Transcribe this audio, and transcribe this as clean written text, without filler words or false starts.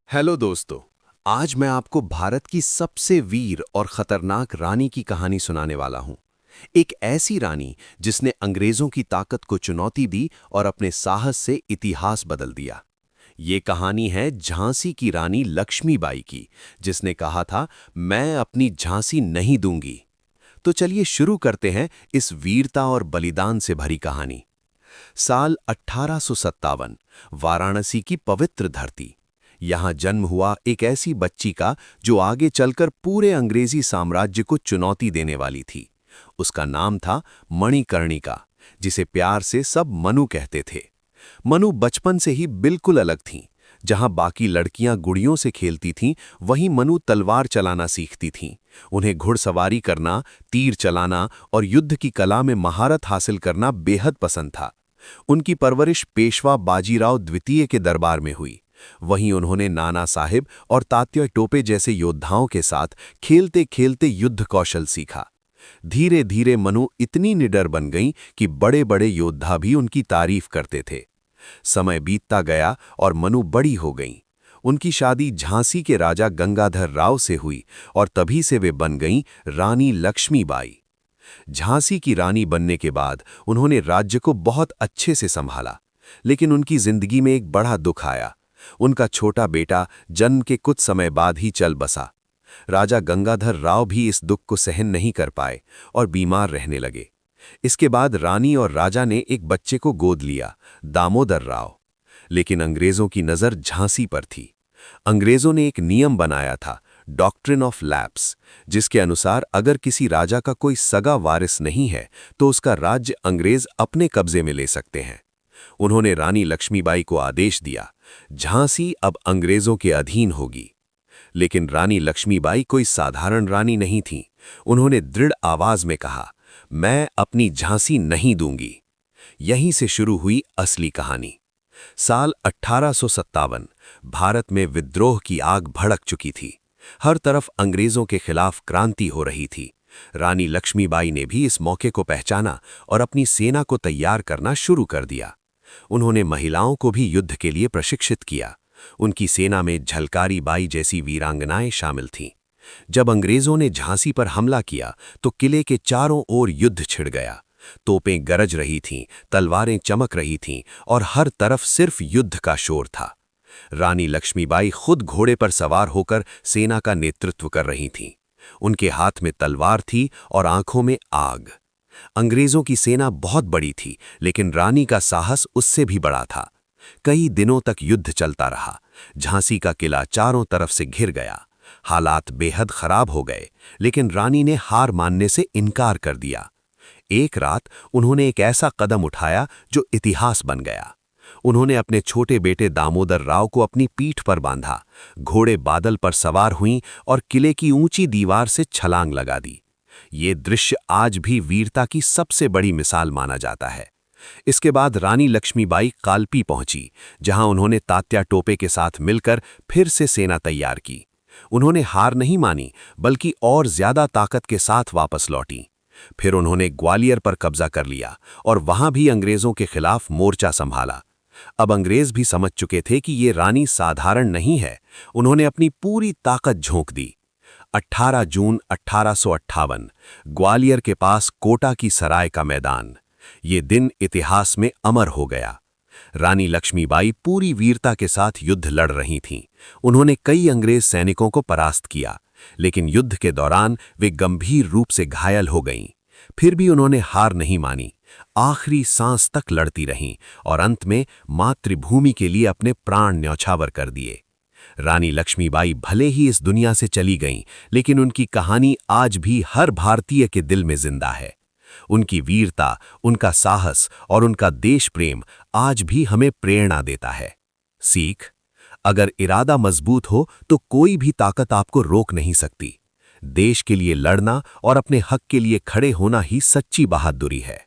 Hello दोस्तों। आज मैं आपको भारत की सबसे वीर और खतरनाक रानी की कहानी सुनाने वाला हूं। एक ऐसी रानी जिसने अंग्रेजों की ताकत को चुनौती दी और अपने साहस से इतिहास बदल दिया। ये कहानी है झांसी की रानी लक्ष्मीबाई की, जिसने कहा था, मैं अपनी झांसी नहीं दूंगी। तो चलिए शुरू करते हैं इस वीरता और बलिदान से भरी कहानी। साल 1857, वाराणसी की पवित्र धरती। यहां जन्म हुआ एक ऐसी बच्ची का जो आगे चलकर पूरे अंग्रेजी साम्राज्य को चुनौती देने वाली थी। उसका नाम था मणिकर्णिका, जिसे प्यार से सब मनु कहते थे। मनु बचपन से ही बिल्कुल अलग थीं। जहां बाकी लड़कियां गुड़ियों से खेलती थीं, वहीं मनु तलवार चलाना सीखती थीं। उन्हें घुड़सवारी करना, तीर चलाना और युद्ध की कला में महारत हासिल करना बेहद पसंद था। उनकी परवरिश पेशवा बाजीराव द्वितीय के दरबार में हुई। वहीं उन्होंने नाना साहिब और तात्या टोपे जैसे योद्धाओं के साथ खेलते खेलते युद्ध कौशल सीखा। धीरे धीरे मनु इतनी निडर बन गईं कि बड़े बड़े योद्धा भी उनकी तारीफ करते थे। समय बीतता गया और मनु बड़ी हो गईं। उनकी शादी झांसी के राजा गंगाधर राव से हुई और तभी से वे बन गईं रानी लक्ष्मीबाई। झांसी की रानी बनने के बाद उन्होंने राज्य को बहुत अच्छे से संभाला, लेकिन उनकी जिंदगी में एक बड़ा दुख आया। उनका छोटा बेटा जन्म के कुछ समय बाद ही चल बसा। राजा गंगाधर राव भी इस दुख को सहन नहीं कर पाए और बीमार रहने लगे। इसके बाद रानी और राजा ने एक बच्चे को गोद लिया, दामोदर राव। लेकिन अंग्रेजों की नज़र झांसी पर थी। अंग्रेजों ने एक नियम बनाया था, डॉक्ट्रिन ऑफ लैप्स, जिसके अनुसार अगर किसी राजा का कोई सगा वारिस नहीं है तो उसका राज्य अंग्रेज अपने कब्जे में ले सकते हैं। उन्होंने रानी लक्ष्मीबाई को आदेश दिया, झांसी अब अंग्रेजों के अधीन होगी। लेकिन रानी लक्ष्मीबाई कोई साधारण रानी नहीं थीं। उन्होंने दृढ़ आवाज में कहा, मैं अपनी झांसी नहीं दूंगी। यहीं से शुरू हुई असली कहानी। साल 1857, भारत में विद्रोह की आग भड़क चुकी थी। हर तरफ अंग्रेजों के खिलाफ क्रांति हो रही थी। रानी लक्ष्मीबाई ने भी इस मौके को पहचाना और अपनी सेना को तैयार करना शुरू कर दिया। उन्होंने महिलाओं को भी युद्ध के लिए प्रशिक्षित किया। उनकी सेना में झलकारी बाई जैसी वीरांगनाएं शामिल थीं। जब अंग्रेजों ने झांसी पर हमला किया तो किले के चारों ओर युद्ध छिड़ गया। तोपें गरज रही थीं, तलवारें चमक रही थीं और हर तरफ सिर्फ युद्ध का शोर था। रानी लक्ष्मीबाई खुद घोड़े पर सवार होकर सेना का नेतृत्व कर रही थीं। उनके हाथ में तलवार थी और आंखों में आग। अंग्रेजों की सेना बहुत बड़ी थी, लेकिन रानी का साहस उससे भी बड़ा था। कई दिनों तक युद्ध चलता रहा। झांसी का किला चारों तरफ से घिर गया। हालात बेहद खराब हो गए, लेकिन रानी ने हार मानने से इनकार कर दिया। एक रात उन्होंने एक ऐसा कदम उठाया जो इतिहास बन गया। उन्होंने अपने छोटे बेटे दामोदर राव को अपनी पीठ पर बांधा, घोड़े बादल पर सवार हुईं और किले की ऊंची दीवार से छलांग लगा दी। ये दृश्य आज भी वीरता की सबसे बड़ी मिसाल माना जाता है। इसके बाद रानी लक्ष्मीबाई कालपी पहुंची, जहां उन्होंने तात्या टोपे के साथ मिलकर फिर से सेना तैयार की। उन्होंने हार नहीं मानी, बल्कि और ज्यादा ताकत के साथ वापस लौटी। फिर उन्होंने ग्वालियर पर कब्जा कर लिया और वहां भी अंग्रेजों के खिलाफ मोर्चा संभाला। अब अंग्रेज भी समझ चुके थे कि ये रानी साधारण नहीं है। उन्होंने अपनी पूरी ताकत झोंक दी। 18 जून 1858, ग्वालियर के पास कोटा की सराय का मैदान। ये दिन इतिहास में अमर हो गया। रानी लक्ष्मीबाई पूरी वीरता के साथ युद्ध लड़ रही थीं। उन्होंने कई अंग्रेज सैनिकों को परास्त किया, लेकिन युद्ध के दौरान वे गंभीर रूप से घायल हो गईं। फिर भी उन्होंने हार नहीं मानी। आखिरी सांस तक लड़ती रहीं और अंत में मातृभूमि के लिए अपने प्राण न्यौछावर कर दिए। रानी लक्ष्मीबाई भले ही इस दुनिया से चली गईं, लेकिन उनकी कहानी आज भी हर भारतीय के दिल में जिंदा है। उनकी वीरता, उनका साहस और उनका देश प्रेम आज भी हमें प्रेरणा देता है। सीख: अगर इरादा मजबूत हो तो कोई भी ताकत आपको रोक नहीं सकती। देश के लिए लड़ना और अपने हक के लिए खड़े होना ही सच्ची बहादुरी है।